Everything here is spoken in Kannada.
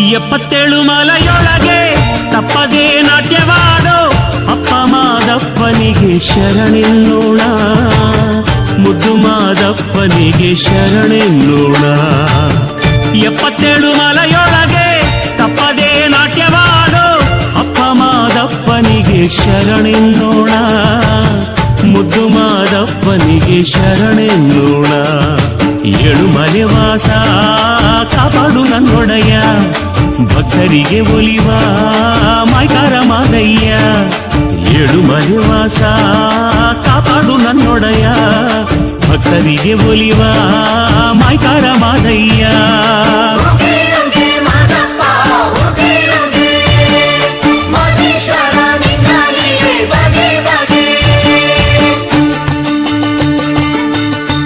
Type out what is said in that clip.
77 ಮಲೆಯೊಳಗೆ ತಪ್ಪದೇ ನಾಟ್ಯವಾಡೋ ಅಪ್ಪ ಮಾದಪ್ಪನಿಗೆ ಶರಣೆನ್ನೋಣ, ಮುದ್ದು ಮಾದಪ್ಪನಿಗೆ ಶರಣೆನ್ನೋಣ. 77 ಮಲೆಯೊಳಗೆ ತಪ್ಪದೇ ನಾಟ್ಯವಾಡೋ ಅಪ್ಪ ಮಾದಪ್ಪನಿಗೆ ಶರಣೆನ್ನೋಣ, ಮುದ್ದು ಮಾದಪ್ಪನಿಗೆ ಶರಣೆನ್ನೋಣ. 7 ಮಲೆ ವಾಸ ಕಾಪಾಡು ನನ್ನೊಡೆಯ, ಭಕ್ತರಿಗೆ ಒಲಿವ ಮಾಯ್ಕಾರ ಮಾದಯ್ಯ. 7 ಮಲೆ ವಾಸ ಕಾಪಾಡು ನನ್ನೊಡೆಯ, ಭಕ್ತರಿಗೆ ಒಲಿವ ಮಾಯ್ಕಾರ ಮಾದಯ್ಯ.